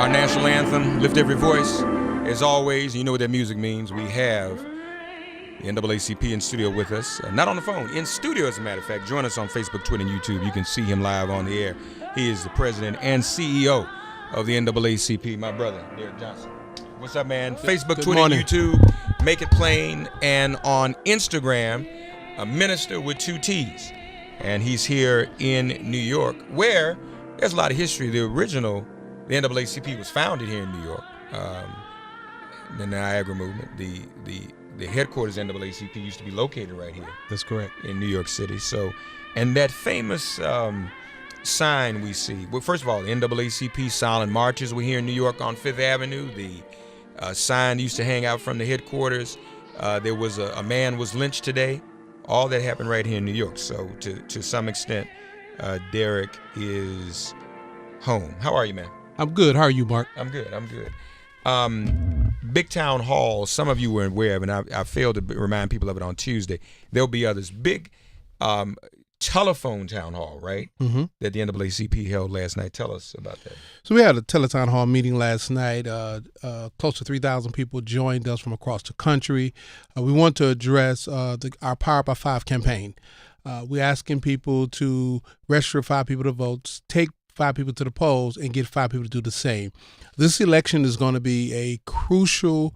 Our national anthem, Lift Every Voice. As always, you know what that music means. We have the NAACP in studio with us. Not on the phone, in studio as a matter of fact. Join us on Facebook, Twitter, and YouTube. You can see him live on the air. He is the president and CEO of the NAACP, my brother, Derrick Johnson. What's up, man? Facebook, Good Twitter, morning. YouTube, Make It Plain, and on Instagram, a minister with 2 T's. And he's here in New York, where there's a lot of history. The NAACP was founded here in New York. The Niagara movement, the headquarters of NAACP used to be located right here. That's correct. In New York City. So, and that famous sign we see, well, first of all, the NAACP silent marches were here in New York on Fifth Avenue. The sign used to hang out from the headquarters. There was a man was lynched today. All that happened right here in New York. So to some extent, Derrick is home. How are you, man? I'm good. How are you, Mark? I'm good. Big town hall, some of you were aware of, and I failed to remind people of it on Tuesday. There'll be others. Big telephone town hall, right? Mm-hmm. That the NAACP held last night. Tell us about that. So we had a teletown hall meeting last night. Close to 3,000 people joined us from across the country. We want to address our Power by 5 campaign. We're asking people to register 5 people to vote, take 5 people to the polls, and get 5 people to do the same. This election is going to be a crucial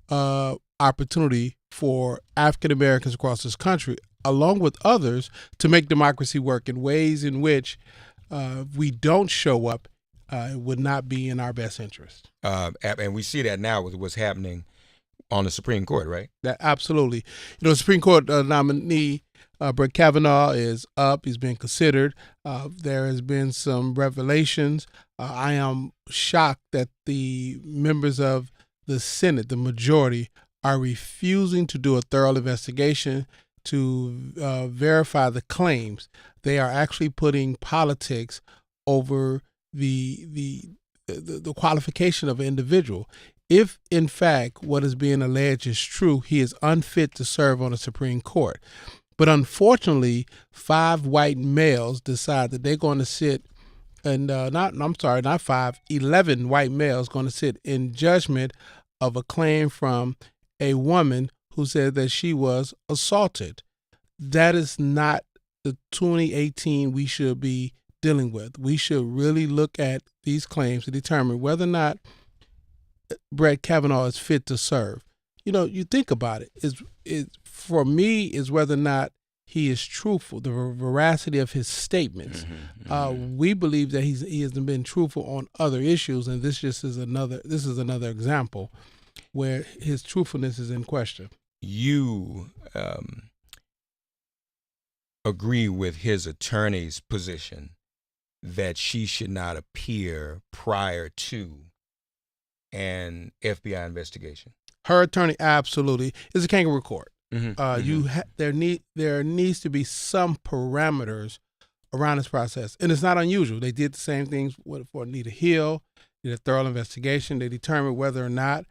opportunity for African Americans across this country, along with others, to make democracy work in ways in which if we don't show up, it would not be in our best interest. And we see that now with what's happening on the Supreme Court, right? Absolutely. The Supreme Court nominee, Brett Kavanaugh, is up. He's being considered. There has been some revelations. I am shocked that the members of the Senate, the majority, are refusing to do a thorough investigation to verify the claims. They are actually putting politics over the qualification of an individual. If, in fact, what is being alleged is true, he is unfit to serve on the Supreme Court. But unfortunately, 5 white males decide that they're going to sit, and 11 white males going to sit in judgment of a claim from a woman who said that she was assaulted. That is not the 2018 we should be dealing with. We should really look at these claims to determine whether or not Brett Kavanaugh is fit to serve. You think about it. For me, is whether or not he is truthful, the veracity of his statements. We believe that he hasn't been truthful on other issues, and this is another example where his truthfulness is in question. You agree with his attorney's position that she should not appear prior to an FBI investigation? Her attorney, absolutely. It's a kangaroo court. There needs to be some parameters around this process, and it's not unusual. They did the same things for Anita Hill. Did a thorough investigation. They determined whether or not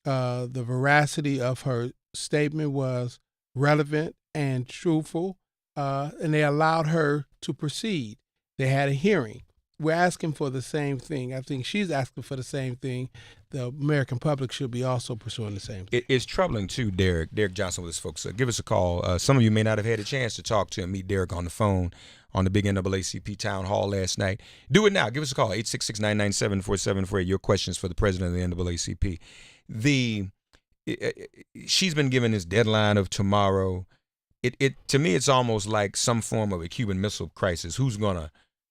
the veracity of her statement was relevant and truthful, and they allowed her to proceed. They had a hearing. We're asking for the same thing. I think she's asking for the same thing. The American public should be also pursuing the same thing. It's troubling, too, Derrick Johnson with his folks. Give us a call. Some of you may not have had a chance to talk to and meet Derrick on the phone on the big NAACP town hall last night. Do it now. Give us a call, 866-997-4748. Your questions for the president of the NAACP. She's been given this deadline of tomorrow. To me, it's almost like some form of a Cuban Missile Crisis. Who's going to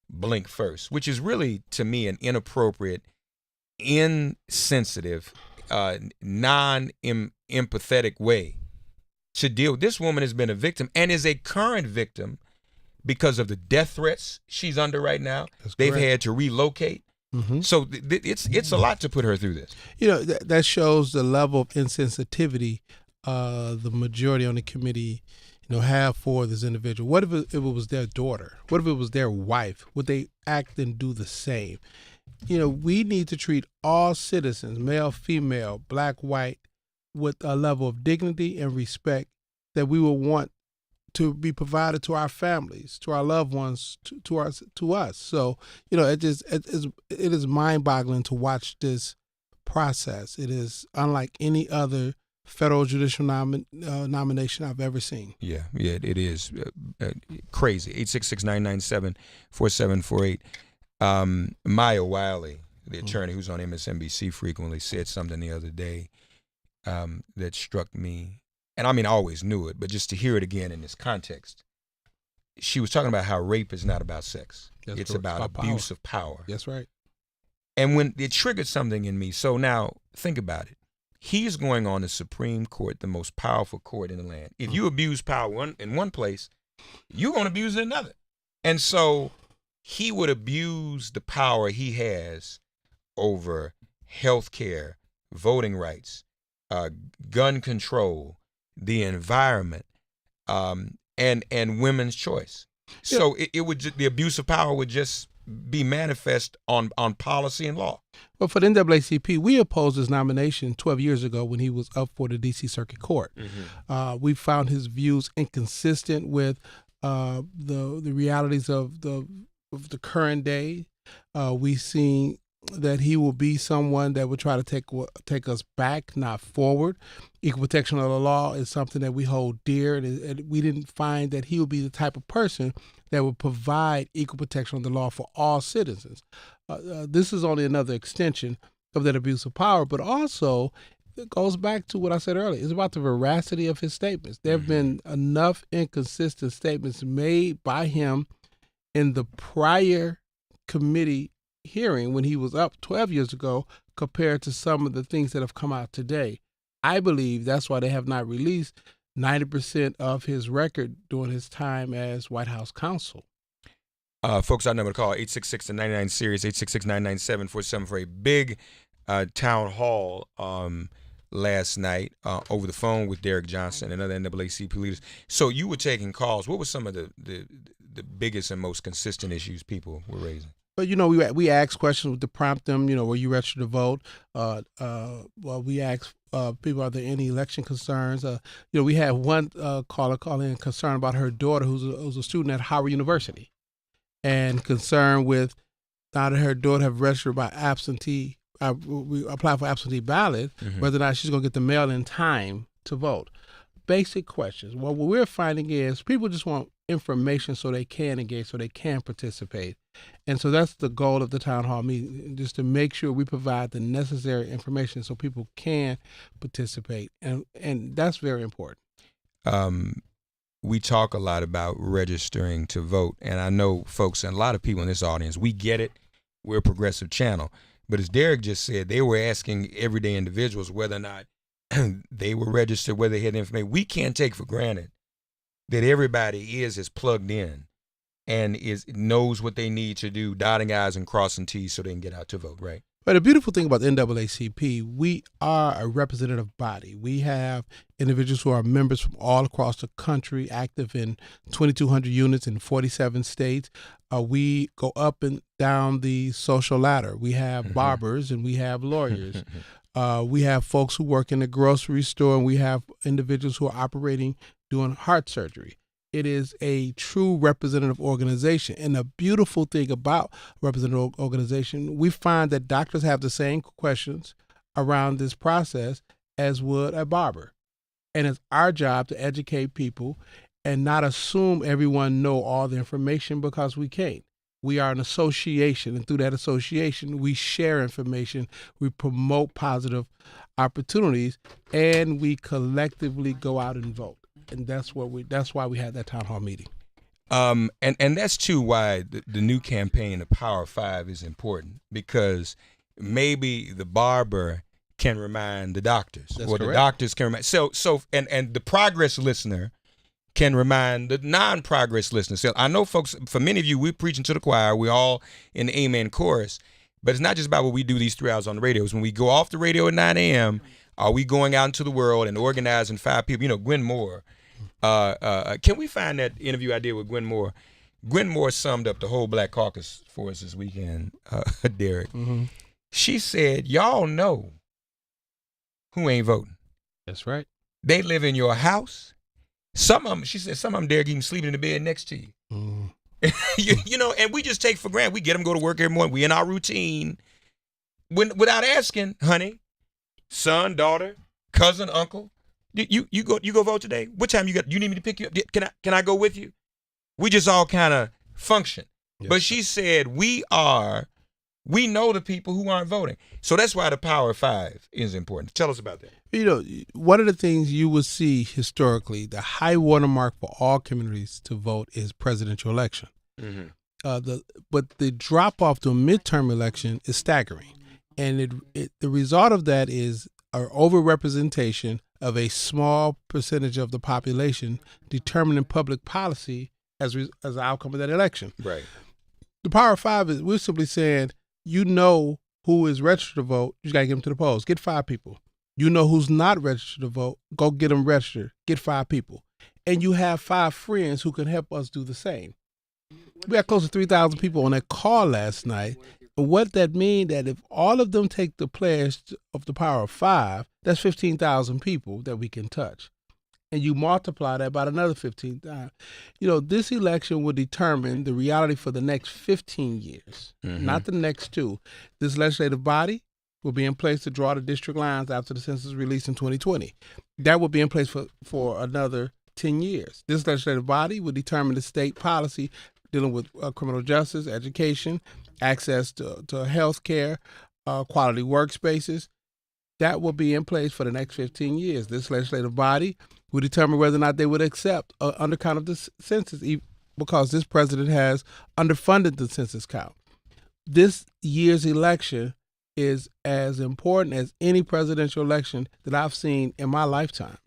blink first? Which is really, to me, an inappropriate, insensitive, non-empathetic way to deal. This woman has been a victim and is a current victim because of the death threats she's under right now. They've had to relocate. Mm-hmm. So it's a lot to put her through this. That shows the level of insensitivity the majority on the committee have for this individual. What if it was their daughter? What if it was their wife? Would they act and do the same? We need to treat all citizens, male, female, black, white, with a level of dignity and respect that we will want to be provided to our families, to our loved ones, to us. So it is mind-boggling to watch this process. It is unlike any other federal judicial nomination I've ever seen. Yeah, it is crazy. 866-997-4748. Maya Wiley, the attorney who's on MSNBC frequently, said something the other day that struck me. And I mean, I always knew it, but just to hear it again in this context. She was talking about how rape is not about sex. It's about abuse of power. That's right. And when it triggered something in me, so now think about it. He's going on the Supreme Court, the most powerful court in the land. If you abuse power in one place, you're going to abuse it in another. And so he would abuse the power he has over health care, voting rights, gun control, the environment, and women's choice. So it would the abuse of power would just be manifest on policy and law. Well, for the NAACP, we opposed his nomination 12 years ago when he was up for the D.C. Circuit Court. We found his views inconsistent with the realities of the current day. We seen that he will be someone that would try to take us back, not forward. Equal protection of the law is something that we hold dear, and we didn't find that he would be the type of person that would provide equal protection of the law for all citizens. This is only another extension of that abuse of power, but also it goes back to what I said earlier. It's about the veracity of his statements. There have been enough inconsistent statements made by him in the prior committee hearing when he was up 12 years ago compared to some of the things that have come out today. I believe that's why they have not released 90% of his record during his time as White House counsel. Folks, our number to call, 866-99-SERIOUS, 866-997-4748. Big town hall last night over the phone with Derrick Johnson and other NAACP leaders. So you were taking calls. What were some of the biggest and most consistent issues people were raising? But we asked questions to prompt them. Were you registered to vote? Well, we asked people, are there any election concerns? We had one caller call in concerned about her daughter, who's a student at Howard University, and concerned with now that her daughter have registered by absentee. We applied for absentee ballot, whether or not she's going to get the mail in time to vote. Basic questions. Well, what we're finding is people just want information so they can engage, so they can participate. And so that's the goal of the town hall meeting, just to make sure we provide the necessary information so people can participate. And that's very important. We talk a lot about registering to vote. And I know folks and a lot of people in this audience, we get it. We're a progressive channel. But as Derrick just said, they were asking everyday individuals whether or not they were registered, whether they had information. We can't take for granted that everybody is plugged in and knows what they need to do, dotting I's and crossing T's so they can get out to vote, right? But the beautiful thing about the NAACP, we are a representative body. We have individuals who are members from all across the country, active in 2,200 units in 47 states. We go up and down the social ladder. We have barbers and we have lawyers. We have folks who work in the grocery store, and we have individuals who are operating doing heart surgery. It is a true representative organization. And the beautiful thing about representative organization, we find that doctors have the same questions around this process as would a barber. And it's our job to educate people and not assume everyone know all the information, because we can't. We are an association, and through that association, we share information, we promote positive opportunities, and we collectively go out and vote. And that's why we had that town hall meeting. And that's too why the new campaign, the Power Five, is important, because maybe the barber can remind the doctors, That's or correct. the doctors can remind. So and the progress listener can remind the non-progress listener. So I know, folks, for many of you, we're preaching to the choir. We're all in the amen chorus. But it's not just about what we do these 3 hours on the radio. It's when we go off the radio at 9 a.m., are we going out into the world and organizing 5 people? Gwen Moore. Can we find that interview I did with Gwen Moore? Gwen Moore summed up the whole Black Caucus for us this weekend, Derrick. She said, y'all know who ain't voting. That's right. They live in your house. Some of them, she said, some of them, Derrick, even sleeping in the bed next to you. Mm. you know, and we just take for granted. We get them go to work every morning. We in our routine, without asking, honey, son, daughter, cousin, uncle. You go vote today. What time you got? You need me to pick you up? Can I go with you? We just all kind of function. Yes, but she said we know the people who aren't voting. So that's why the Power of Five is important. Tell us about that. You know, one of the things you will see historically, the high watermark for all communities to vote is presidential election. Mm-hmm. But the drop off to a midterm election is staggering, and the result of that is an overrepresentation of a small percentage of the population determining public policy as the outcome of that election. Right. The Power of Five is we're simply saying, you know who is registered to vote, you got to get them to the polls. Get 5 people. You know who's not registered to vote, go get them registered. Get 5 people. And you have 5 friends who can help us do the same. We had close to 3,000 people on that call last night. And what that means, that if all of them take the pledge of the Power of 5, that's 15,000 people that we can touch. And you multiply that by another 15,000. You know, this election will determine the reality for the next 15 years, not the next 2. This legislative body will be in place to draw the district lines after the census release in 2020. That will be in place for another 10 years. This legislative body will determine the state policy dealing with criminal justice, education, access to health care, quality workspaces. That will be in place for the next 15 years. This legislative body will determine whether or not they would accept an undercount of the census, because this president has underfunded the census count. This year's election is as important as any presidential election that I've seen in my lifetime.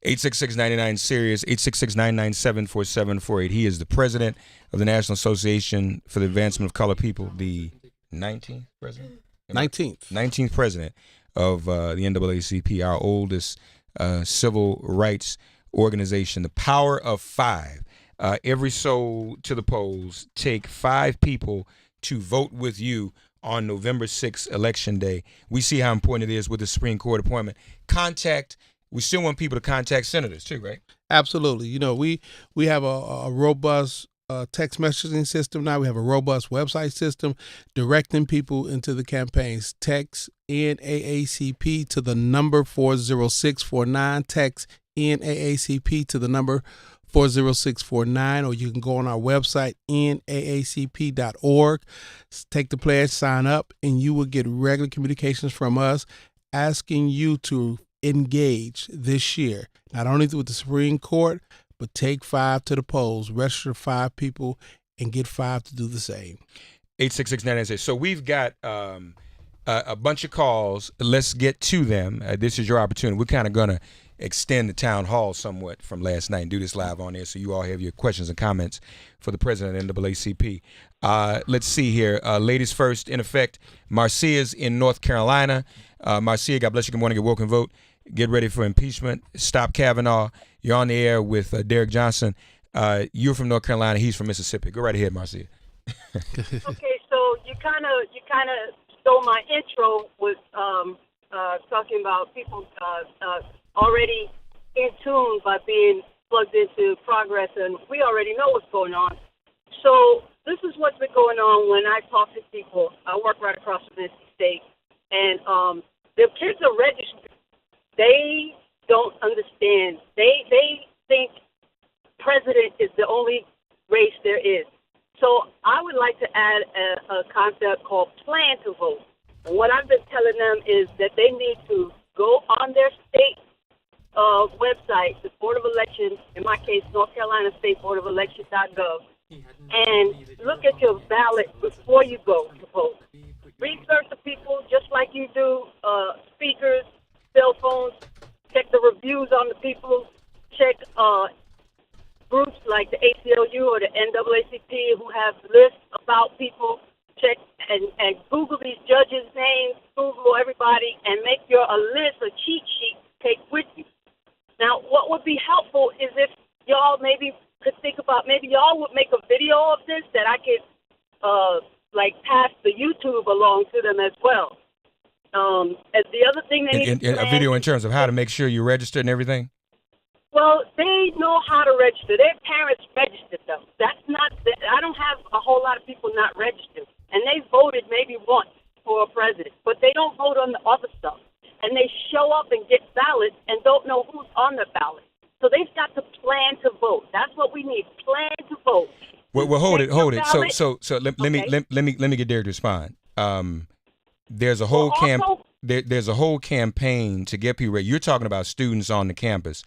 866-99-SIRIUS, 866-997-4748. He is the president of the National Association for the Advancement of Colored People, the 19th president? 19th president of the NAACP, our oldest civil rights organization. The Power of 5. Every soul to the polls. Take 5 people to vote with you on November 6th, Election Day. We see how important it is with the Supreme Court appointment. We still want people to contact senators too, right? Absolutely. You know, we have a robust text messaging system now. We have a robust website system directing people into the campaigns. Text NAACP to the number 40649. Text NAACP to the number 40649, or you can go on our website, naacp.org, take the pledge, sign up, and you will get regular communications from us asking you to engage this year, not only with the Supreme Court, but take 5 to the polls, register 5 people, and get 5 to do the same. 866-996. So we've got a bunch of calls. Let's get to them. This is your opportunity. We're kind of going to extend the town hall somewhat from last night and do this live on air, so you all have your questions and comments for the president of NAACP. Let's see here. Ladies first, in effect. Marcia's in North Carolina. Marcia, God bless you. Good morning. Get woke and vote. Get ready for impeachment. Stop Kavanaugh. You're on the air with Derrick Johnson. You're from North Carolina. He's from Mississippi. Go right ahead, Marcia. Okay, so you kind of stole my intro with talking about people already in tune by being plugged into progress, and we already know what's going on. So this is what's been going on when I talk to people. I work right across from NC State, and the kids are registered. They don't understand. They think president is the only race there is. So I would like to add a concept called plan to vote. And what I've been telling them is that they need to go on their state website, the Board of Elections, in my case, North Carolina State Board of Elections.gov, and look at your ballot before you go to vote. Research the people just like you do speakers, cell phones, check the reviews on the people, check groups like the ACLU or the NAACP who have lists about people, check and Google these judges' names, Google everybody, and make a list, a cheat sheet to take with you. Now, what would be helpful is if y'all maybe could think about, maybe y'all would make a video of this that I could, pass the YouTube along to them as well. And the other thing they need a video in terms of how to make sure you're registered and everything? Well, they know how to register. Their parents registered them. That's not. I don't have a whole lot of people not registered, and they voted maybe once for a president, but they don't vote on the other stuff. And they show up and get ballots and don't know who's on the ballot. So they've got to plan to vote. That's what we need. Plan to vote. Well, hold it. Ballot. So let me get Derrick to respond. There's a whole there's a whole campaign to get people ready. You're talking about students on the campus.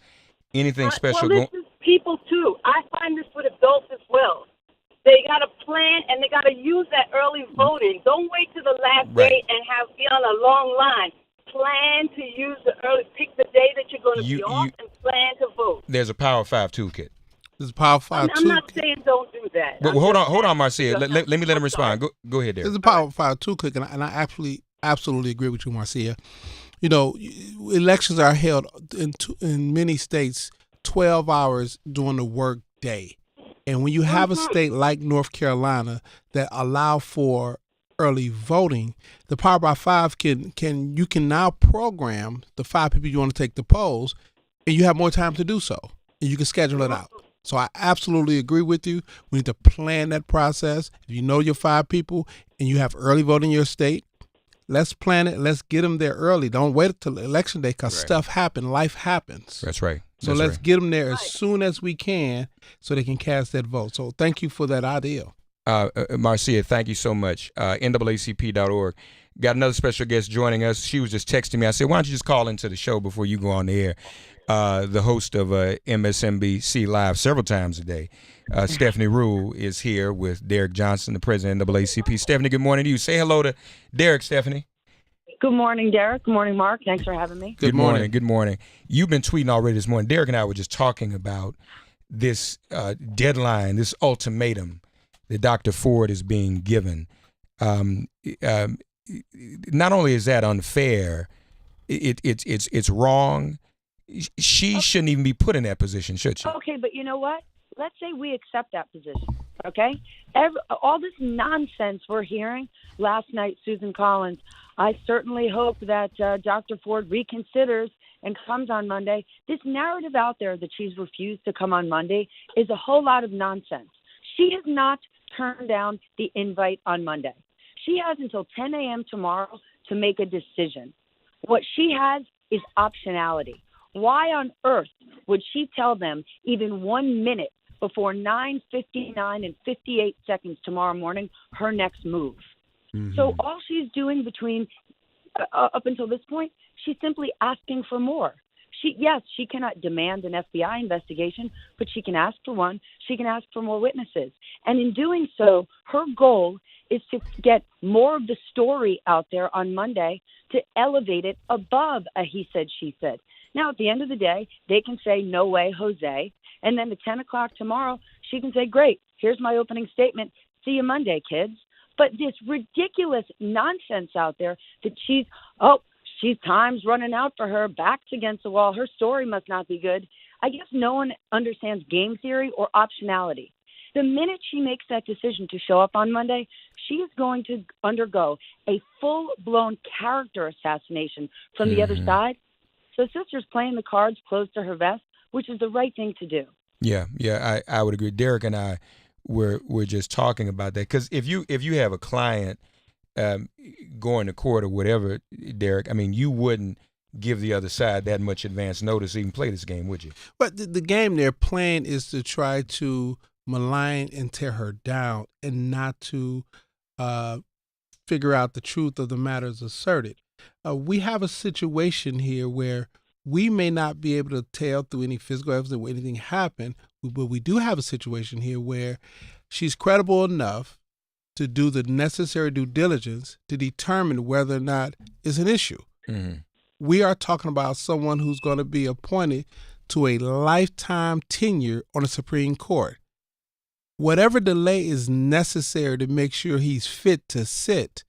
Anything special? Well, this is people too. I find this with adults as well. They got to plan and they got to use that early voting. Don't wait to the last day and be on a long line. Plan to use pick the day that you're going to be off and plan to vote. There's a Power 5 toolkit. There's a Power 5 toolkit. I'm not saying don't do that. Well, hold on, Marcia. Let me let him respond. Go ahead, Derrick. There's a Power 5 toolkit, and I absolutely agree with you, Marcia. You know, elections are held in many states 12 hours during the work day. And when you have a state like North Carolina that allow for early voting, the Power by 5 can now program the 5 people you want to take the polls, and you have more time to do so, and you can schedule it out. So I absolutely agree with you. We need to plan that process. If you know your 5 people and you have early voting in your state, let's plan it. Let's get them there early. Don't wait until election day because stuff happens. Life happens. That's right. So let's get them there as soon as we can so they can cast that vote. So thank you for that idea. Marcia, thank you so much. NAACP.org. Got another special guest joining us. She was just texting me. I said, why don't you just call into the show before you go on the air? The host of MSNBC Live several times a day. Stephanie Rule is here with Derrick Johnson, the president of NAACP. Stephanie, good morning to you. Say hello to Derrick, Stephanie. Good morning, Derrick. Good morning, Mark. Thanks for having me. Good morning. Good morning. You've been tweeting already this morning. Derrick and I were just talking about this deadline, this ultimatum that Dr. Ford is being given. Not only is that unfair, it's wrong. She shouldn't even be put in that position, should she? Okay, but you know what? Let's say we accept that position, okay? All this nonsense we're hearing last night, Susan Collins, I certainly hope that Dr. Ford reconsiders and comes on Monday. This narrative out there that she's refused to come on Monday is a whole lot of nonsense. She has not turned down the invite on Monday. She has until 10 a.m. tomorrow to make a decision. What she has is optionality. Why on earth would she tell them even 1 minute before 9:59 and 58 seconds tomorrow morning her next move? Mm-hmm. So all she's doing between up until this point, she's simply asking for more. She cannot demand an FBI investigation, but she can ask for one. She can ask for more witnesses. And in doing so, her goal is to get more of the story out there on Monday to elevate it above a he said, she said. Now, at the end of the day, they can say, no way, Jose. And then at 10 o'clock tomorrow, she can say, great, here's my opening statement. See you Monday, kids. But this ridiculous nonsense out there that she's time's running out for her, back's against the wall, her story must not be good. I guess no one understands game theory or optionality. The minute she makes that decision to show up on Monday, she is going to undergo a full-blown character assassination from the other side. So sister's playing the cards close to her vest, which is the right thing to do. Yeah, I would agree. Derrick and I were just talking about that because if you have a client going to court or whatever, Derrick, I mean, you wouldn't give the other side that much advance notice to even play this game, would you? But the game they're playing is to try to malign and tear her down and not to figure out the truth of the matters asserted. We have a situation here where we may not be able to tell through any physical evidence or anything happened, but we do have a situation here where she's credible enough to do the necessary due diligence to determine whether or not it's an issue. Mm-hmm. We are talking about someone who's going to be appointed to a lifetime tenure on the Supreme Court. Whatever delay is necessary to make sure he's fit to sit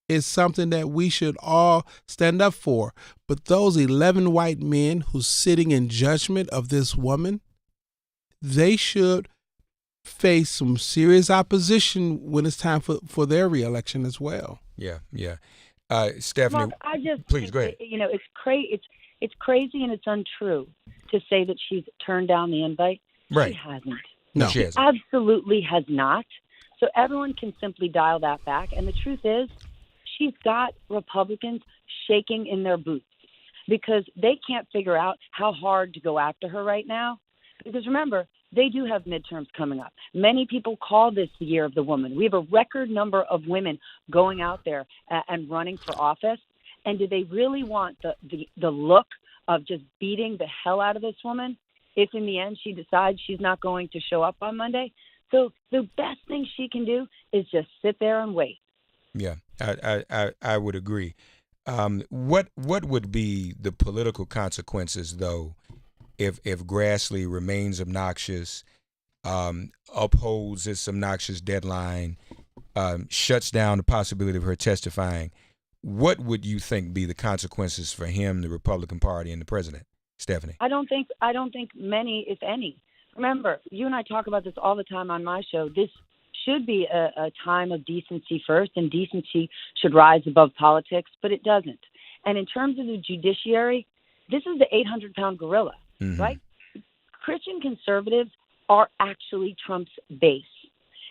is something that we should all stand up for. But those 11 white men who's sitting in judgment of this woman, they should face some serious opposition when it's time for their reelection as well. Yeah. Stephanie, Mark, I just please go ahead. It's crazy and it's untrue to say that she's turned down the invite? Right. She hasn't. No. She hasn't. Absolutely has not. So everyone can simply dial that back. And the truth is, she's got Republicans shaking in their boots because they can't figure out how hard to go after her right now. Because remember, they do have midterms coming up. Many people call this the year of the woman. We have a record number of women going out there and running for office. And do they really want the look of just beating the hell out of this woman if in the end she decides she's not going to show up on Monday? So the best thing she can do is just sit there and wait. Yeah, I would agree. What would be the political consequences, though, if Grassley remains obnoxious, upholds this obnoxious deadline, shuts down the possibility of her testifying? What would you think be the consequences for him, the Republican Party, and the president, Stephanie? I don't think many, if any. Remember, you and I talk about this all the time on my show. This should be a time of decency first, and decency should rise above politics, but it doesn't. And in terms of the judiciary, this is the 800-pound gorilla, right? Christian conservatives are actually Trump's base.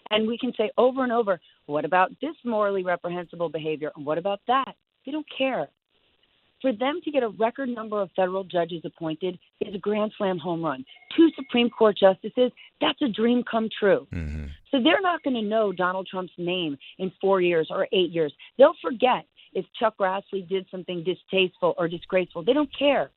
And we can say over and over, what about this morally reprehensible behavior? And what about that? They don't care. For them to get a record number of federal judges appointed is a grand slam home run. 2 Supreme Court justices, that's a dream come true. So they're not going to know Donald Trump's name in 4 years or 8 years. They'll forget if Chuck Grassley did something distasteful or disgraceful. They don't care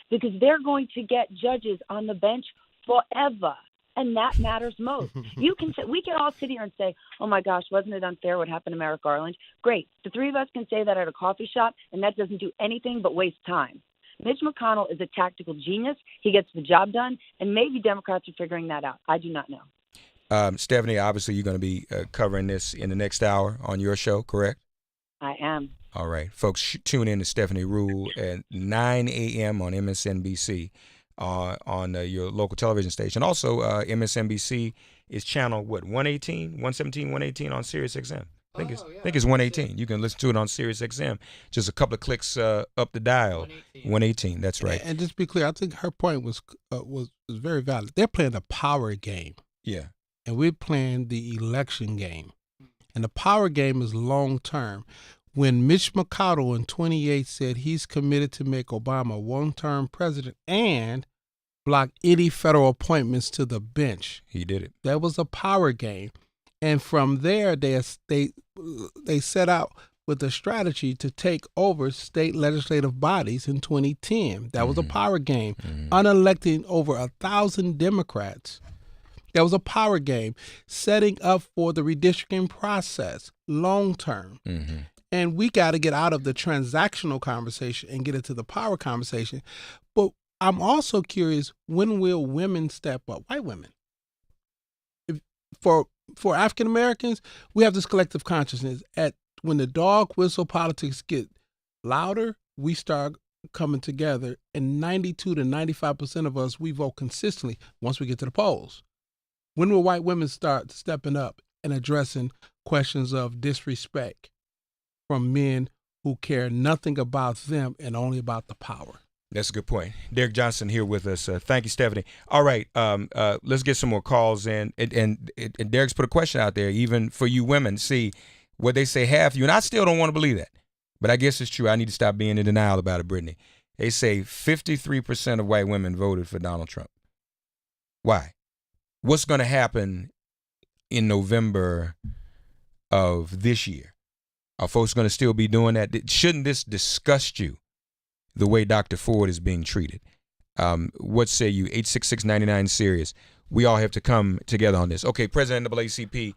because they're going to get judges on the bench forever. And that matters most. We can all sit here and say, oh, my gosh, wasn't it unfair what happened to Merrick Garland? Great. The three of us can say that at a coffee shop, and that doesn't do anything but waste time. Mitch McConnell is a tactical genius. He gets the job done, and maybe Democrats are figuring that out. I do not know. Stephanie, obviously you're going to be covering this in the next hour on your show, correct? I am. All right. Folks, tune in to Stephanie Rule at 9 a.m. on MSNBC. On your local television station. Also, MSNBC is channel, 118, 117, 118 on Sirius XM. I think it's 118. You can listen to it on Sirius XM. Just a couple of clicks up the dial. 118, that's right. And just to be clear, I think her point was very valid. They're playing the power game. Yeah. And we're playing the election game. And the power game is long term. When Mitch McConnell in 28 said he's committed to make Obama one-term president and block any federal appointments to the bench. He did it. That was a power game. And from there, they set out with a strategy to take over state legislative bodies in 2010. That was a power game. Unelecting over 1,000 Democrats. That was a power game. Setting up for the redistricting process long term. And we got to get out of the transactional conversation and get into the power conversation. But I'm also curious, when will women step up? White women. For African Americans, we have this collective consciousness. When the dog whistle politics get louder, we start coming together. And 92 to 95% of us, we vote consistently once we get to the polls. When will white women start stepping up and addressing questions of disrespect from men who care nothing about them and only about the power? That's a good point. Derrick Johnson here with us. Thank you, Stephanie. All right, let's get some more calls in. And Derrick's put a question out there, even for you women. See, what they say half you, and I still don't want to believe that, but I guess it's true. I need to stop being in denial about it, Brittany. They say 53% of white women voted for Donald Trump. Why? What's going to happen in November of this year? Are folks going to still be doing that? Shouldn't this disgust you, the way Dr. Ford is being treated? What say you? 866-99-SIRIUS. We all have to come together on this. Okay, President of the NAACP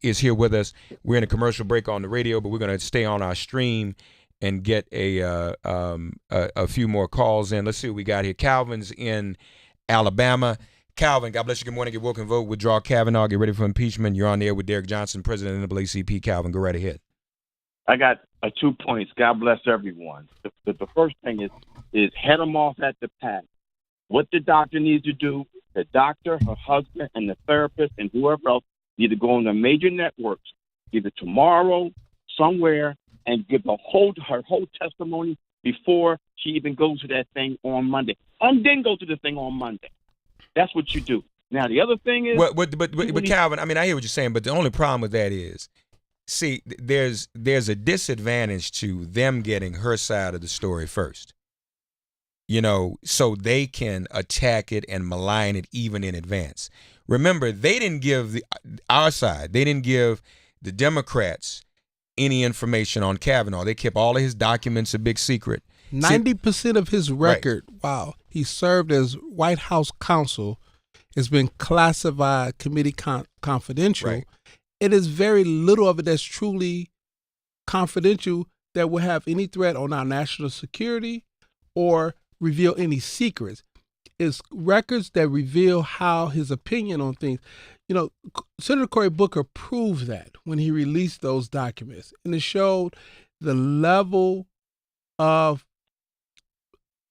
is here with us. We're in a commercial break on the radio, but we're going to stay on our stream and get a few more calls in. Let's see what we got here. Calvin's in Alabama. Calvin, God bless you. Good morning. Get woke and vote. Withdraw Kavanaugh. Get ready for impeachment. You're on the air with Derrick Johnson, President of the NAACP. Calvin, go right ahead. I got 2 points. God bless everyone. The first thing is head them off at the pass. What the doctor needs to do, the doctor, her husband, and the therapist, and whoever else need to go on the major networks, either tomorrow, somewhere, and give her whole testimony before she even goes to that thing on Monday. and then go to the thing on Monday. That's what you do. Now the other thing is, but Calvin, I mean, I hear what you're saying, but the only problem with that is, see, there's a disadvantage to them getting her side of the story first. You know, so they can attack it and malign it even in advance. Remember, they didn't give our side. They didn't give the Democrats any information on Kavanaugh. They kept all of his documents a big secret. 90% of his record, while he served as White House counsel, has been classified committee confidential. Right. It is very little of it that's truly confidential that will have any threat on our national security or reveal any secrets. It's records that reveal how his opinion on things. You know, Senator Cory Booker proved that when he released those documents, and it showed the level of,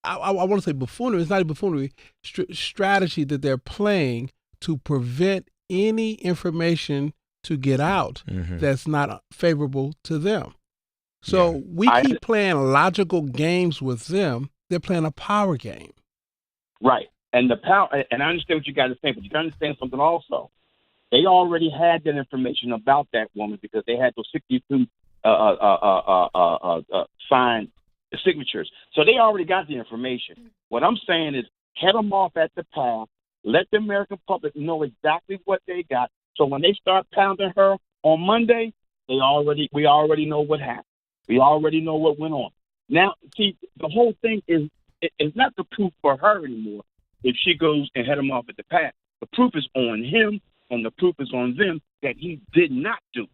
I want to say buffoonery. It's not a buffoonery strategy that they're playing to prevent any information to get out that's not favorable to them. So we keep playing logical games with them. They're playing a power game. right? And the power. And I understand what you guys are saying, but you got to understand something also. They already had that information about that woman because they had those 62 signed signatures. So they already got the information. What I'm saying is head them off at the pass. Let the American public know exactly what they got. So when they start pounding her on Monday, we already know what happened. We already know what went on. Now, see, the whole thing is it's not the proof for her anymore if she goes and head him off at the pass. The proof is on him, and the proof is on them that he did not do.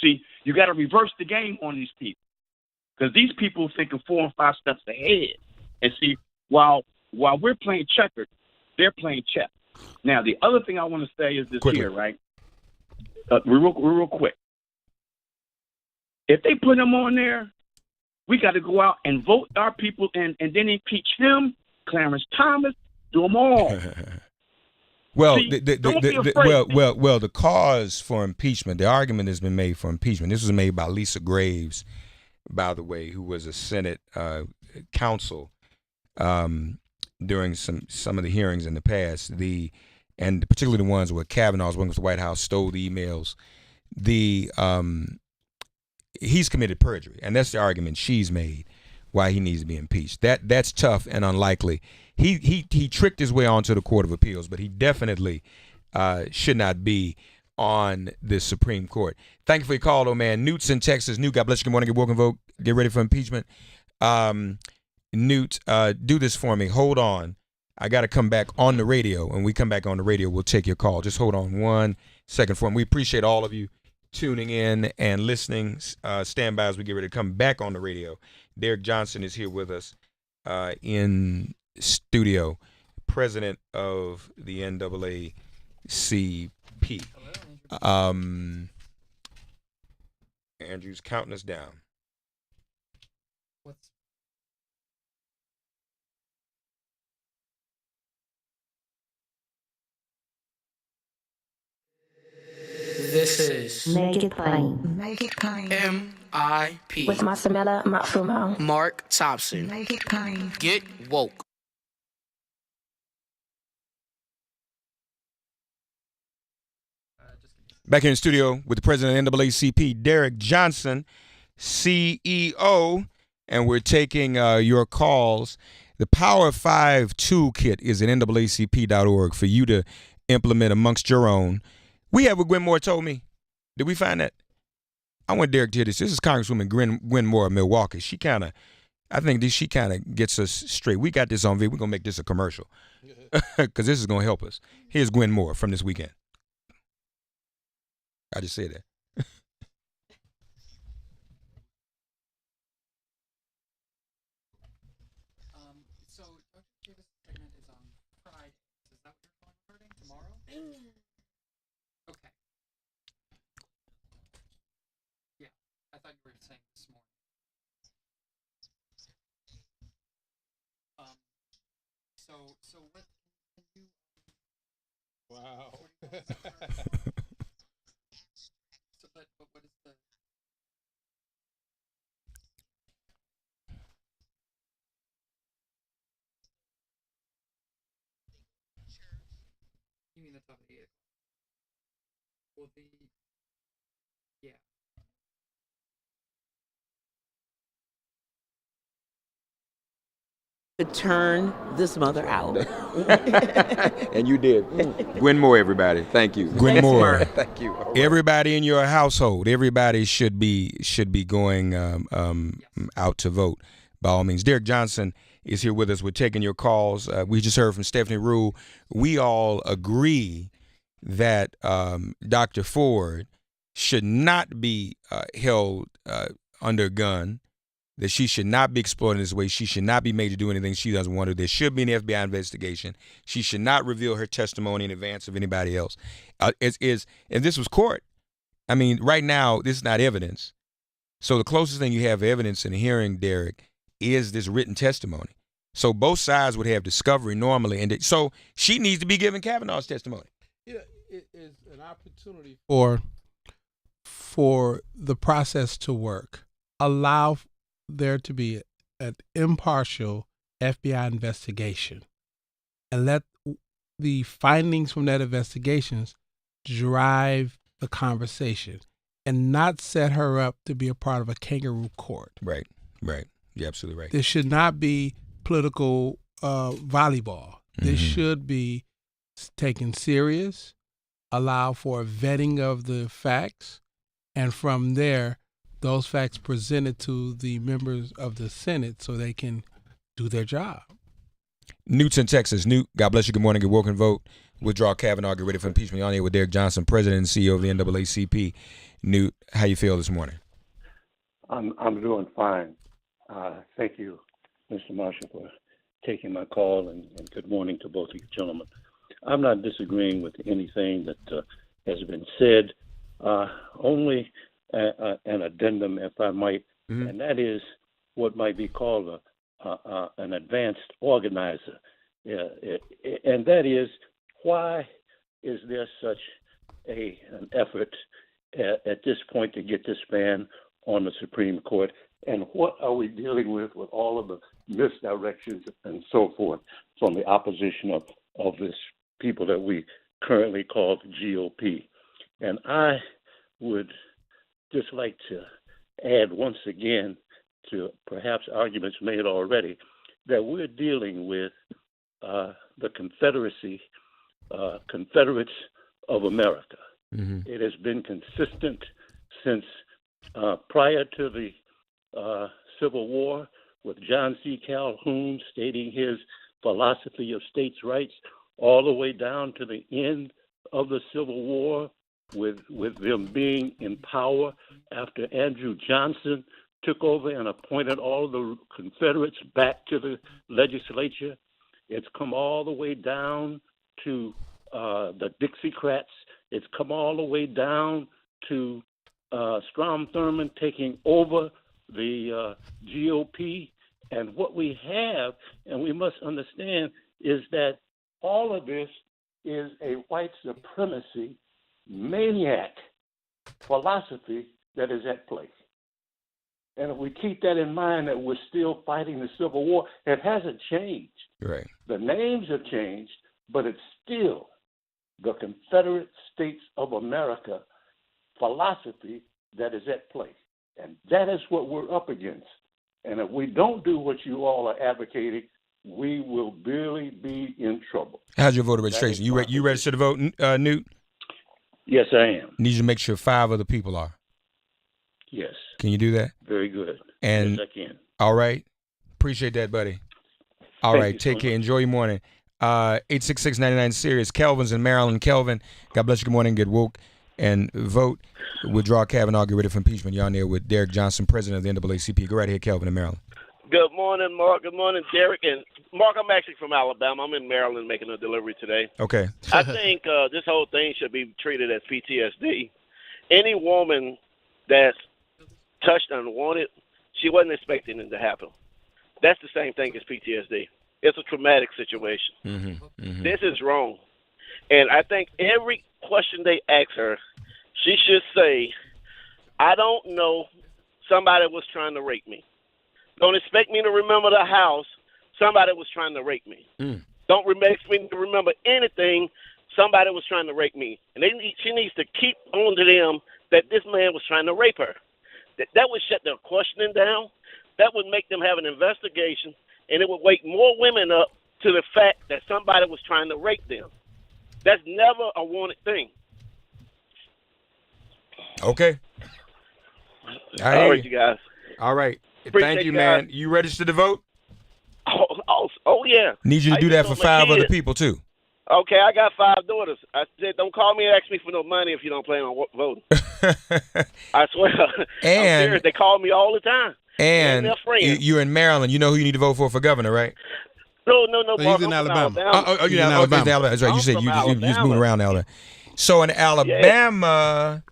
See, you got to reverse the game on these people because these people thinking 4 and 5 steps ahead. And see, while we're playing checkers, they're playing chess. Now, the other thing I want to say is this here, right? Real quick. If they put him on there, we got to go out and vote our people in and then impeach him, Clarence Thomas, do them all. Well, See, the cause for impeachment, the argument has been made for impeachment. This was made by Lisa Graves, by the way, who was a Senate counsel during some of the hearings in the past. And particularly the ones where Kavanaugh's working with the White House, stole the emails. He's committed perjury, and that's the argument she's made why he needs to be impeached. That's tough and unlikely. He tricked his way onto the Court of Appeals, but he definitely should not be on the Supreme Court. Thank you for your call, though, man. Newt's in Texas. Newt, God bless you. Good morning. Get woke and vote. Get ready for impeachment. Newt, do this for me. Hold on. I got to come back on the radio. When we come back on the radio, we'll take your call. Just hold on 1 second for me. We appreciate all of you tuning in and listening. Stand by as we get ready to come back on the radio. Derrick Johnson is here with us in studio, president of the NAACP. Andrew's counting us down. This is Make It Plain. Make It Plain. MIP With Masamela Matfumo. Mark Thompson. Make It Plain. Get woke. Back here in studio with the president of NAACP, Derrick Johnson, CEO, and we're taking your calls. The Power 5 Toolkit is at NAACP.org for you to implement amongst your own. We have what Gwen Moore told me. Did we find that? I want Derrick to hear this. This is Congresswoman Gwen Moore of Milwaukee. She kind of gets us straight. We got this on video. We're going to make this a commercial because this is going to help us. Here's Gwen Moore from this weekend. I just said that. So Dr. Davis' segment is on Friday. Is that what you're recording tomorrow? Okay. Yeah, I thought you were saying this morning. So what can you? Wow. So, but what is the? minutes of the 8 o'clock. Will the yeah. To turn this mother out. And you did. Gwen Moore, everybody. Thank you. Gwen Thanks, Moore. Mark. Thank you. All right. Everybody in your household, everybody should be going out to vote by all means. Derrick Johnson is here with us. We're taking your calls. We just heard from Stephanie Rule. We all agree that Dr. Ford should not be held under a gun, that she should not be exploited this way. She should not be made to do anything she doesn't want to. There should be an FBI investigation. She should not reveal her testimony in advance of anybody else. And this was court. I mean, right now, this is not evidence. So the closest thing you have evidence in a hearing, Derrick, is this written testimony. So both sides would have discovery normally. And so she needs to be given Kavanaugh's testimony. Yeah, it is an opportunity for the process to work. Allow there to be an impartial FBI investigation and let the findings from that investigation drive the conversation and not set her up to be a part of a kangaroo court. Right. You're absolutely right. This should not be political volleyball. This should be taken serious, allow for vetting of the facts, and from there, those facts presented to the members of the Senate so they can do their job. Newt's in Texas. Newt, God bless you. Good morning. Get woke and vote. Withdraw Kavanaugh. Get ready for impeachment. You're on here with Derrick Johnson, President and CEO of the NAACP. Newt, how you feel this morning? I'm doing fine. Thank you, Mr. Marshall, for taking my call, and good morning to both of you gentlemen. I'm not disagreeing with anything that has been said, only an addendum, if I might, and that is what might be called an advanced organizer. And that is, why is there such an effort at this point to get this ban on the Supreme Court? And what are we dealing with all of the misdirections and so forth from the opposition of this people that we currently call the GOP? And I would just like to add once again to perhaps arguments made already that we're dealing with the Confederates of America. It has been consistent since prior to the Civil War, with John C. Calhoun stating his philosophy of states' rights, all the way down to the end of the Civil War, with them being in power after Andrew Johnson took over and appointed all the Confederates back to the legislature. It's come all the way down to the Dixiecrats. It's come all the way down to Strom Thurmond taking over the GOP. And what we have, and we must understand, is that all of this is a white supremacy maniac philosophy that is at play. And if we keep that in mind, that we're still fighting the Civil War, it hasn't changed. Right. The names have changed, but it's still the Confederate States of America philosophy that is at play. And that is what we're up against. And if we don't do what you all are advocating, we will really be in trouble. How's your voter registration? You registered to vote, Newt? Yes, I am. Need you to make sure 5 other people are. Yes. Can you do that? Very good. And yes, I can. All right. Appreciate that, buddy. All right. Take care. Enjoy your morning. 866-99-SERIOUS. Kelvin's in Maryland. Kelvin, God bless you. Good morning. Get woke and vote. Withdraw Kavanaugh. Get ready for impeachment. You're on there with Derrick Johnson, President of the NAACP. Go right ahead, Kelvin in Maryland. Good morning, Mark. Good morning, Derrick. And Mark, I'm actually from Alabama. I'm in Maryland making a delivery today. Okay. I think this whole thing should be treated as PTSD. Any woman that's touched unwanted, she wasn't expecting it to happen. That's the same thing as PTSD. It's a traumatic situation. This is wrong. And I think every question they ask her, she should say, I don't know, somebody was trying to rape me. Don't expect me to remember the house. Somebody was trying to rape me. Don't expect me to remember anything. somebody was trying to rape me, and she needs to keep on to them that this man was trying to rape her. That would shut their questioning down. That would make them have an investigation, and it would wake more women up to the fact that somebody was trying to rape them. That's never a wanted thing. Okay. All right, you guys. All right. Appreciate Thank you, you man. guys. You registered to vote? Oh, yeah. Need you to I do even that for told my 5 other kids. people, too. Okay, I got 5 daughters. I said, don't call me and ask me for no money if you don't plan on voting. I swear. I'm serious. They call me all the time. And their friends. you're in Maryland. You know who you need to vote for governor, right? No, He's in Alabama. You're in Alabama. That's right. You said you just moving around Alabama. So in Alabama,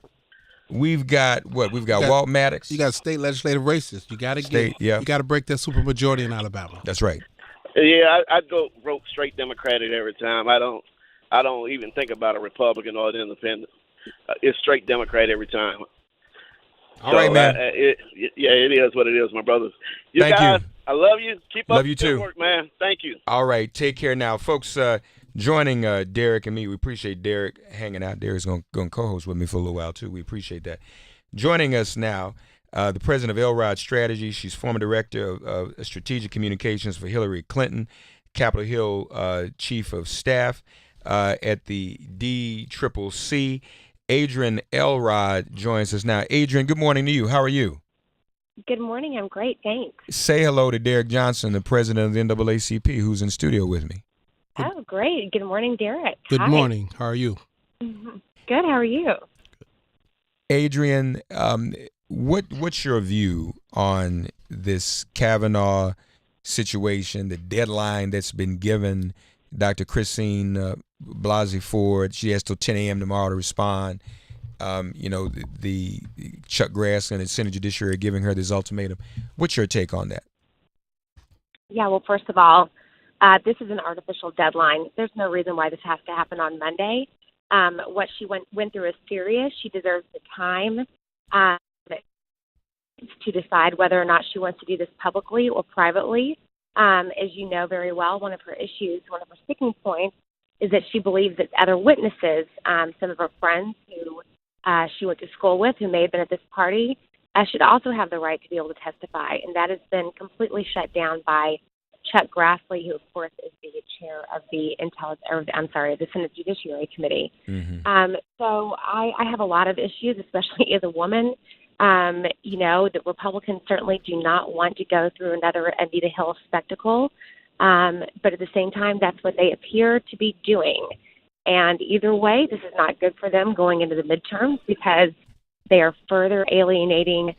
we've got what? We've got Walt Maddox. You got state legislative races. You got to You got to break that supermajority in Alabama. That's right. Yeah, I'd go vote straight Democratic every time. I don't even think about a Republican or an independent. It's straight Democrat every time. All right, man. It is what it is, my brothers. Thank guys, you. I love you. Keep up Love you the good too. work, man. Thank you. All right, take care now, folks. Joining Derrick and me, we appreciate Derrick hanging out. Derrick's going to co-host with me for a little while too. We appreciate that. Joining us now, the president of Elrod Strategy. She's former director of strategic communications for Hillary Clinton, Capitol Hill chief of staff at the DCCC. Adrian Elrod joins us now. Adrian, good morning to you. How are you? Good morning. I'm great. Thanks. Say hello to Derrick Johnson, the president of the NAACP, who's in studio with me. Oh, great. Good morning, Derrick. Good Hi. morning. How are you? Good. How are you? Adrian, what's your view on this Kavanaugh situation, the deadline that's been given Dr. Christine Blasey Ford? She has till 10 a.m. tomorrow to respond. The Chuck Grassley and the Senate Judiciary are giving her this ultimatum. What's your take on that? Yeah, well, first of all, this is an artificial deadline. There's no reason why this has to happen on Monday. What she went through is serious. She deserves the time to decide whether or not she wants to do this publicly or privately. As you know very well, one of her sticking points is that she believes that other witnesses, some of her friends who she went to school with, who may have been at this party, should also have the right to be able to testify. And that has been completely shut down by Chuck Grassley, who, of course, is the chair of the the Senate Judiciary Committee. Mm-hmm. So I have a lot of issues, especially as a woman. The Republicans certainly do not want to go through another Anita Hill spectacle. But at the same time, that's what they appear to be doing. And either way, this is not good for them going into the midterms because they are further alienating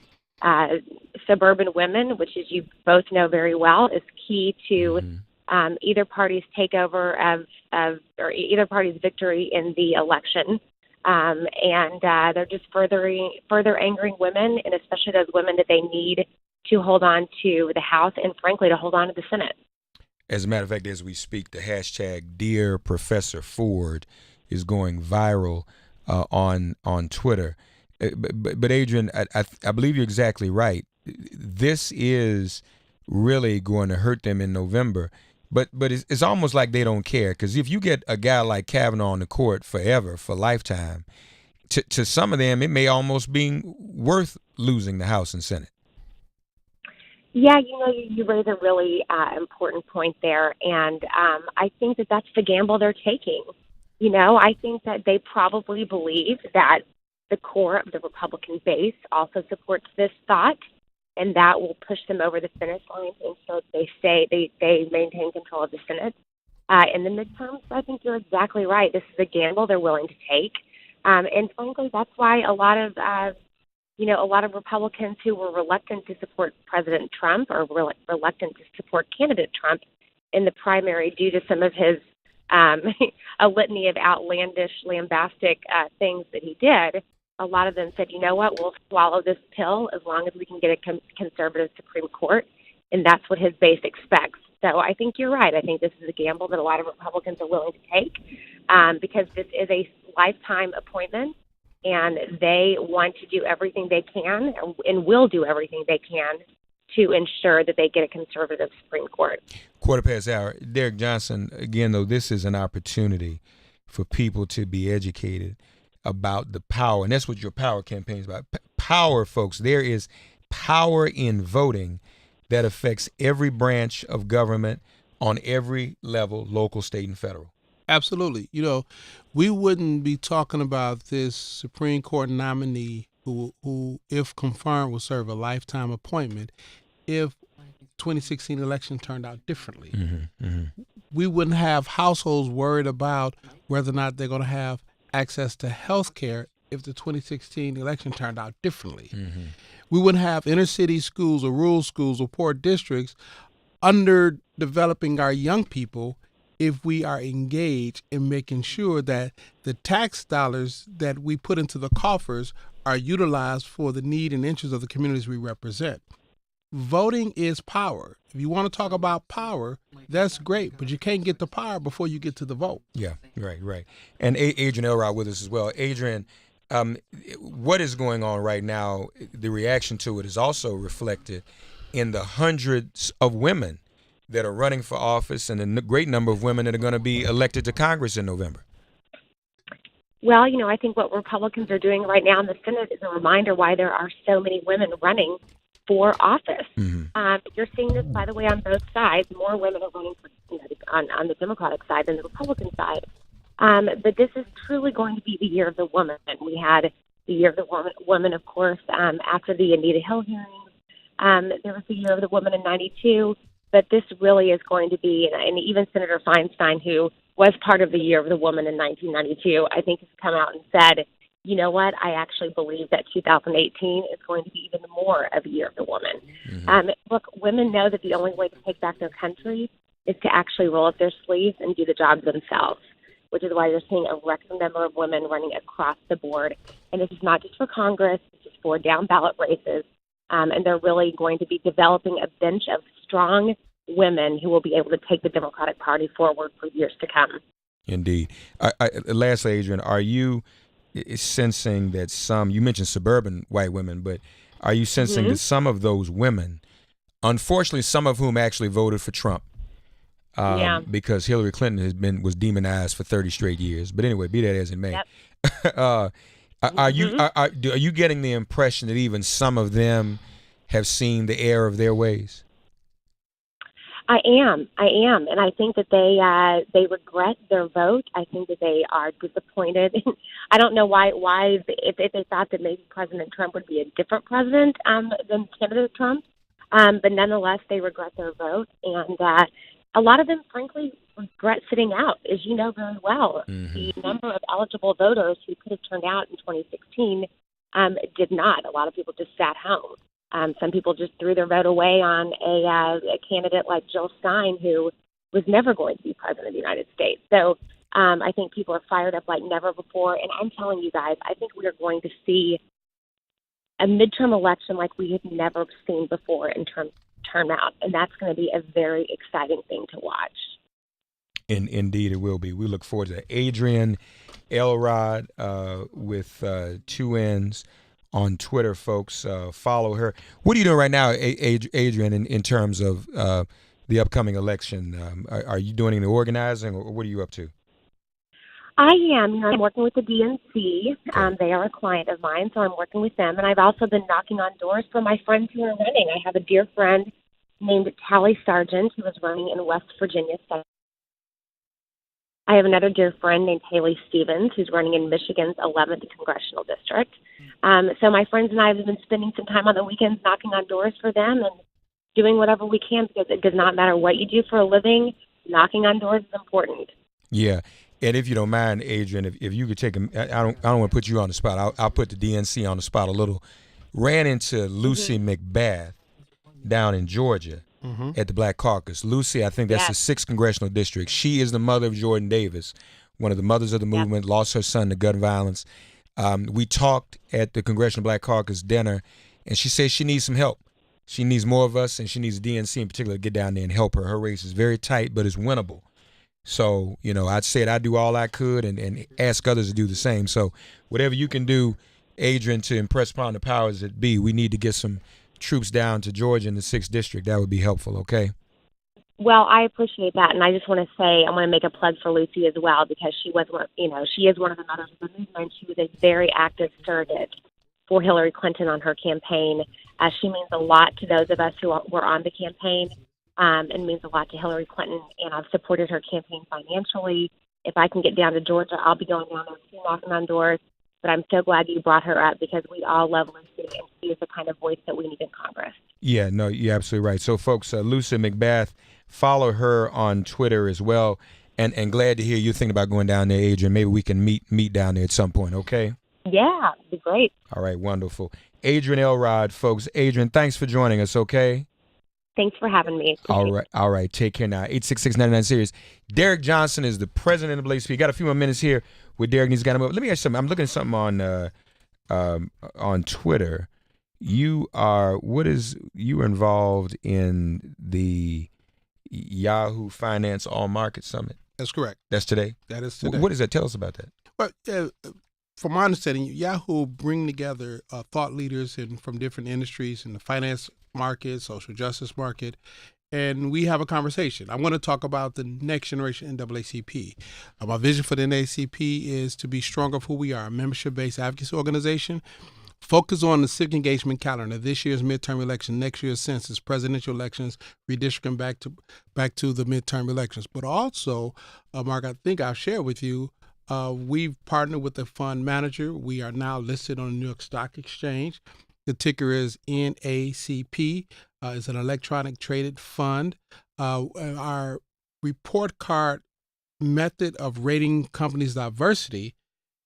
suburban women, which, as you both know very well, is key to either party's takeover or either party's victory in the election. And they're just further angering women, and especially those women that they need to hold on to the House and, frankly, to hold on to the Senate. As a matter of fact, as we speak, the hashtag Dear Professor Ford is going viral on Twitter. But Adrian, I believe you're exactly right. This is really going to hurt them in November. But it's almost like they don't care, because if you get a guy like Kavanaugh on the court forever, for lifetime, to some of them, it may almost be worth losing the House and Senate. Yeah, you raise a really important point there, and I think that that's the gamble they're taking. I think that they probably believe that the core of the Republican base also supports this thought, and that will push them over the finish line, and so they maintain control of the Senate in the midterms. So I think you're exactly right. This is a gamble they're willing to take, and frankly, that's why a lot of Republicans who were reluctant to support President Trump or reluctant to support candidate Trump in the primary due to some of his a litany of outlandish, lambastic things that he did, a lot of them said, you know what, we'll swallow this pill as long as we can get a conservative Supreme Court, and that's what his base expects. So I think you're right. I think this is a gamble that a lot of Republicans are willing to take because this is a lifetime appointment, and they want to do everything they can and will do everything they can to ensure that they get a conservative Supreme Court. 1:15. Derrick Johnson, again, though, this is an opportunity for people to be educated about the power. And that's what your power campaign is about. Power, folks. There is power in voting that affects every branch of government on every level, local, state, and federal. Absolutely. You know, we wouldn't be talking about this Supreme Court nominee who, if confirmed, will serve a lifetime appointment if 2016 election turned out differently. We wouldn't have households worried about whether or not they're going to have access to health care if the 2016 election turned out differently. We wouldn't have inner city schools or rural schools or poor districts underdeveloping our young people if we are engaged in making sure that the tax dollars that we put into the coffers are utilized for the need and interests of the communities we represent. Voting is power. If you want to talk about power, that's great, but you can't get the power before you get to the vote. Yeah, right. And Adrian Elrod with us as well. Adrian, what is going on right now, the reaction to it is also reflected in the hundreds of women that are running for office and a great number of women that are going to be elected to Congress in November. Well, you know, I think what Republicans are doing right now in the Senate is a reminder why there are so many women running for office. You're seeing this, by the way, on both sides. More women are running for, on the Democratic side than the Republican side. But this is truly going to be the year of the woman. We had the year of the woman, of course, after the Anita Hill hearings. There was the year of the woman in 92. But this really is going to be, and even Senator Feinstein, who was part of the year of the woman in 1992, I think has come out and said, you know what, I actually believe that 2018 is going to be even more of a year of the woman. Look, women know that the only way to take back their country is to actually roll up their sleeves and do the job themselves, which is why you're seeing a record number of women running across the board. And this is not just for Congress, this is for down ballot races. And they're really going to be developing a bench of strong women who will be able to take the Democratic Party forward for years to come. Indeed. Lastly, Adrian, are you sensing that you mentioned suburban white women, but are you sensing that some of those women, unfortunately, some of whom actually voted for Trump, because Hillary Clinton was demonized for 30 straight years. But anyway, be that as it may. Are you getting the impression that even some of them have seen the error of their ways? I am, and I think that they regret their vote. I think that they are disappointed. I don't know why if they thought that maybe President Trump would be a different president than candidate Trump, but nonetheless they regret their vote, and a lot of them, frankly, regret sitting out, as you know very well. The number of eligible voters who could have turned out in 2016 did not. A lot of people just sat home. Some people just threw their vote away on a candidate like Jill Stein, who was never going to be president of the United States. So I think people are fired up like never before. And I'm telling you guys, I think we are going to see a midterm election like we have never seen before in terms of turnout. And that's going to be a very exciting thing to watch. Indeed, it will be. We look forward to that. Adrian Elrod with 2 N's on Twitter, folks. Follow her. What are you doing right now, Adrian, in terms of the upcoming election? Are you doing any organizing, or what are you up to? I am. I'm working with the DNC. They are a client of mine, so I'm working with them. And I've also been knocking on doors for my friends who are running. I have a dear friend named Tally Sargent who is running in West Virginia. I have another dear friend named Haley Stevens who's running in Michigan's 11th Congressional District. So my friends and I have been spending some time on the weekends knocking on doors for them and doing whatever we can, because it does not matter what you do for a living. Knocking on doors is important. Yeah. And if you don't mind, Adrian, if you could take I don't want to put you on the spot. I'll put the DNC on the spot a little. Ran into Lucy McBath down in Georgia at the Black Caucus. Lucy, I think that's the 6th Congressional District. She is the mother of Jordan Davis, one of the mothers of the movement, lost her son to gun violence. We talked at the Congressional Black Caucus dinner, and she says she needs some help. She needs more of us, and she needs DNC in particular to get down there and help her. Her race is very tight, but it's winnable. So, I'd say I'd do all I could and ask others to do the same. So whatever you can do, Adrian, to impress upon the powers that be, we need to get some troops down to Georgia in the 6th District. That would be helpful, okay? Well, I appreciate that, and I just want to say I want to make a plug for Lucy as well because she was one, she is one of the mothers of the movement. She was a very active surrogate for Hillary Clinton on her campaign. She means a lot to those of us who were on the campaign, and means a lot to Hillary Clinton. And I've supported her campaign financially. If I can get down to Georgia, I'll be going down there too, knocking on doors. But I'm so glad you brought her up because we all love Lucy, and she is the kind of voice that we need in Congress. Yeah, no, you're absolutely right. So, folks, Lucy McBath, follow her on Twitter as well. And glad to hear you thinking about going down there, Adrian. Maybe we can meet down there at some point, okay? Yeah, it'd be great. All right, wonderful. Adrian Elrod, folks. Adrian, thanks for joining us, okay? Thanks for having me. All right. Take care now. 866-99-SERIOUS. Derrick Johnson is the president of NAACP. Got a few more minutes here with Derrick. He's got him up. Let me ask you something. I'm looking at something on Twitter. You are involved in the Yahoo Finance All Market Summit. That's correct. That's today? That is today. What does that tell us about that? Well, from my understanding, Yahoo bring together thought leaders from different industries in the finance market, social justice market, and we have a conversation. I want to talk about the next generation NAACP. My vision for the NAACP is to be stronger for who we are, a membership-based advocacy organization. Focus on the civic engagement calendar, this year's midterm election, next year's census, presidential elections, redistricting back to the midterm elections. But also, Mark, I think I've shared with you, we've partnered with a fund manager. We are now listed on the New York Stock Exchange. The ticker is NAACP. It's an electronic traded fund. Our report card method of rating companies' diversity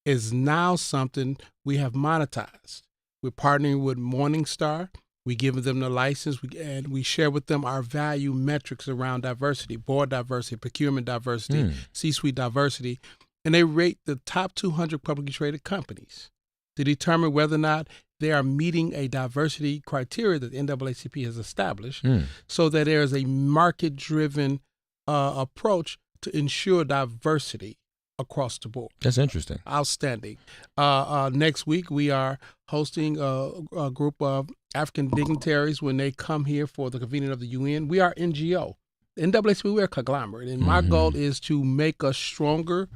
is now something we have monetized. We're partnering with Morningstar. We give them the license, and we share with them our value metrics around diversity, board diversity, procurement diversity, C-suite diversity, and they rate the top 200 publicly traded companies to determine whether or not they are meeting a diversity criteria that the NAACP has established, so that there is a market-driven approach to ensure diversity across the board. That's interesting. Outstanding. Next week, we are hosting a group of African dignitaries when they come here for the convening of the UN. We are NGO. NAACP, we're a conglomerate, and my goal is to make us stronger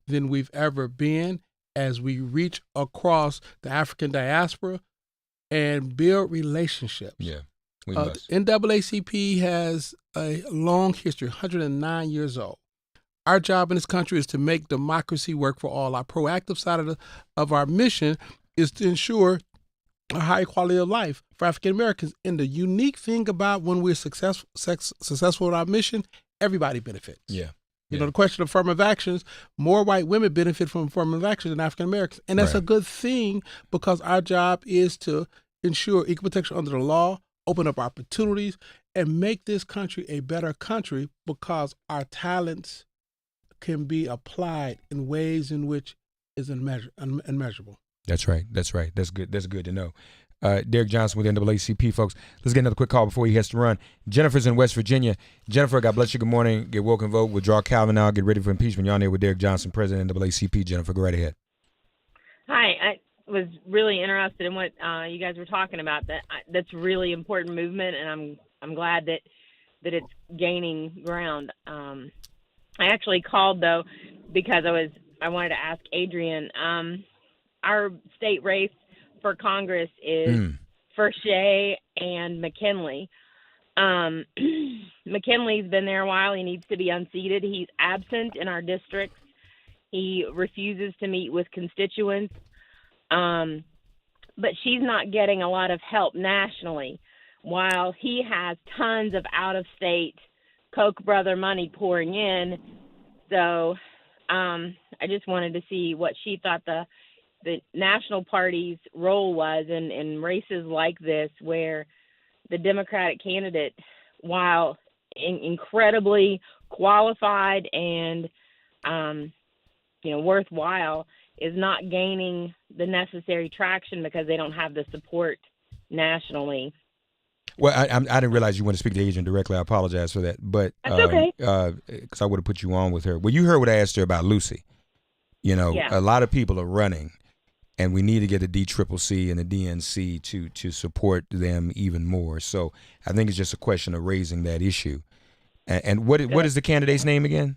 than we've ever been as we reach across the African diaspora and build relationships. Yeah, we must. NAACP has a long history, 109 years old. Our job in this country is to make democracy work for all. Our proactive side of our mission is to ensure a high quality of life for African Americans. And the unique thing about when we're successful in our mission, everybody benefits. Yeah. You know, the question of affirmative actions, more white women benefit from affirmative action than African Americans. And that's a good thing because our job is to ensure equal protection under the law, open up opportunities, and make this country a better country because our talents can be applied in ways in which is unmeasurable. That's right. That's good. That's good to know. Derrick Johnson with NAACP, folks. Let's get another quick call before he has to run. Jennifer's in West Virginia. Jennifer, God bless you. Good morning. Get woke and vote. Withdraw Kavanaugh. Get ready for impeachment. You're on there with Derrick Johnson, president of NAACP. Jennifer, go right ahead. Hi. I was really interested in what you guys were talking about. That's a really important movement, and I'm glad that it's gaining ground. I actually called though because I wanted to ask Adrian. Our state race for Congress is for Shea and McKinley. McKinley's been there a while. He needs to be unseated. He's absent in our districts. He refuses to meet with constituents. But she's not getting a lot of help nationally, while he has tons of out-of-state Koch brother money pouring in. So I just wanted to see what she thought the national party's role was in races like this, where the Democratic candidate, while incredibly qualified and worthwhile, is not gaining the necessary traction because they don't have the support nationally. Well, I didn't realize you want to speak to Adrian directly. I apologize for that, but that's okay. Because I would have put you on with her. Well, you heard what I asked her about Lucy. A lot of people are running, and we need to get the DCCC and the DNC to support them even more. So I think it's just a question of raising that issue. And what is the candidate's name again?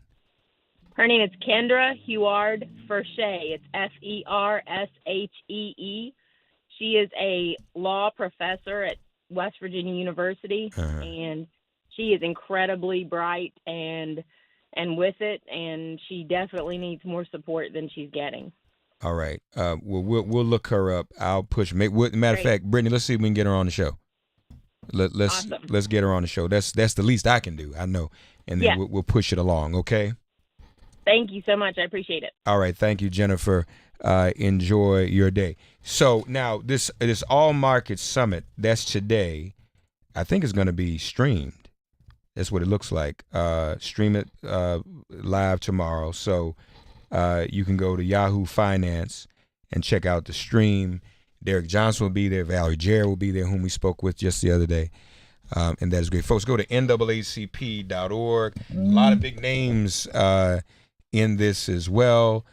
Her name is Kendra Huard Fershee. It's Fershee. She is a law professor at West Virginia University, and she is incredibly bright and with it, and she definitely needs more support than she's getting. All right. We'll look her up. I'll push. Matter of fact, Brittany, let's see if we can get her on the show. Let's get her on the show. That's the least I can do. I know, and then we'll push it along. Okay. Thank you so much. I appreciate it. All right. Thank you, Jennifer. Enjoy your day. So now this All Market Summit, that's today, I think is going to be streamed. That's what it looks like. Stream it live tomorrow. So you can go to Yahoo Finance and check out the stream. Derrick Johnson will be there. Valerie Jarrett will be there, whom we spoke with just the other day. And that is great. Folks, go to NAACP.org. A lot of big names in this as well.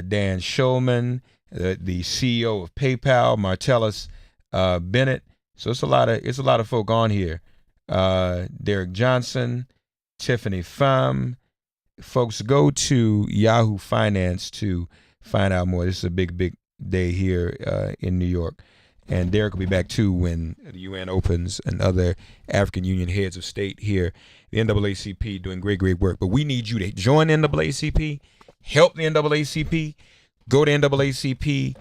Dan Schulman, the CEO of PayPal, Martellus Bennett. So it's a lot of folk on here. Derrick Johnson, Tiffany Pham. Folks, go to Yahoo Finance to find out more. This is a big day here in New York. And Derrick will be back too when the UN opens, and other African Union heads of state here. The NAACP doing great work. But we need you to join NAACP, help the NAACP. Go to NAACP.org.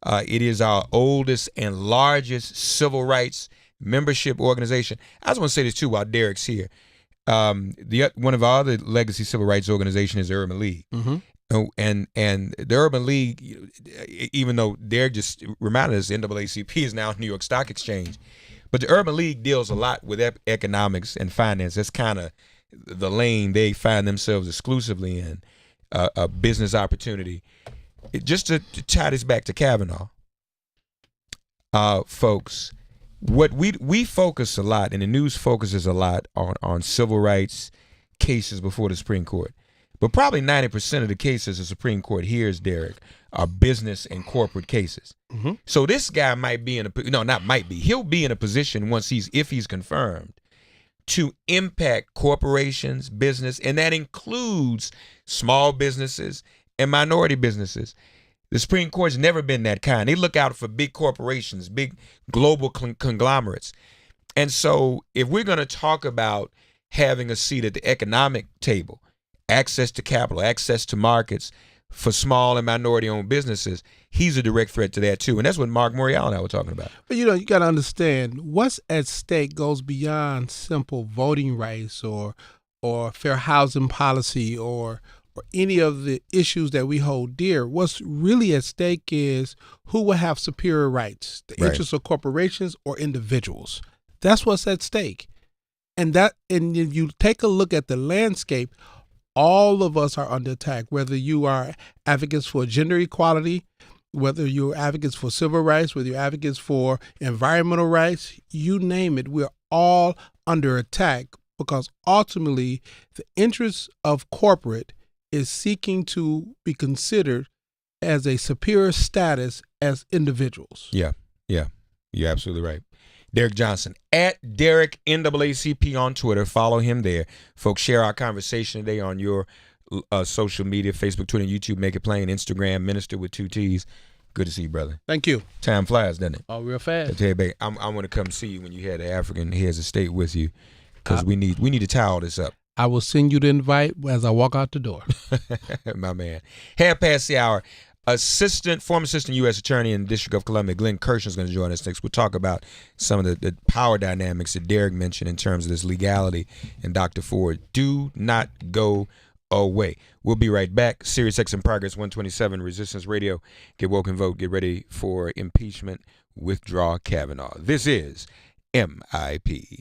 It is our oldest and largest civil rights membership organization. I just want to say this too while Derrick's here. One of our other legacy civil rights organizations is the Urban League. Mm-hmm. And the Urban League, even though they're just reminded us NAACP is now New York Stock Exchange, but the Urban League deals a lot with economics and finance. That's kind of the lane they find themselves exclusively in, a business opportunity. Just to tie this back to Kavanaugh, folks, what we focus a lot, and the news focuses a lot on civil rights cases before the Supreme Court. But probably 90% of the cases the Supreme Court hears, Derrick, are business and corporate cases. Mm-hmm. So this guy might be he'll be in a position if he's confirmed, to impact corporations, business, and that includes small businesses and minority businesses. The Supreme Court's never been that kind. They look out for big corporations, big global conglomerates. And so if we're going to talk about having a seat at the economic table, access to capital, access to markets for small and minority-owned businesses, he's a direct threat to that too. And that's what Mark Morial and I were talking about. But you got to understand, what's at stake goes beyond simple voting rights or fair housing policy or any of the issues that we hold dear. What's really at stake is who will have superior rights, the interests of corporations or individuals. That's what's at stake. And if you take a look at the landscape, all of us are under attack, whether you are advocates for gender equality, whether you're advocates for civil rights, whether you're advocates for environmental rights, you name it, we're all under attack because ultimately the interests of corporate is seeking to be considered as a superior status as individuals. Yeah. You're absolutely right. Derrick Johnson, at Derrick NAACP on Twitter. Follow him there. Folks, share our conversation today on your social media, Facebook, Twitter, and YouTube. Make it plain. Instagram, Minister with 2 T's. Good to see you, brother. Thank you. Time flies, doesn't it? Oh, real fast. I want to come see you when you had the African heads of state with you, because we need to tie all this up. I will send you the invite as I walk out the door. My man. Half past the hour. Former assistant U.S. attorney in the District of Columbia, Glenn Kirshner, is going to join us next. We'll talk about some of the power dynamics that Derrick mentioned in terms of this legality. And Dr. Ford, do not go away. We'll be right back. Sirius XM Progress 127 Resistance Radio. Get woke and vote. Get ready for impeachment. Withdraw Kavanaugh. This is MIP.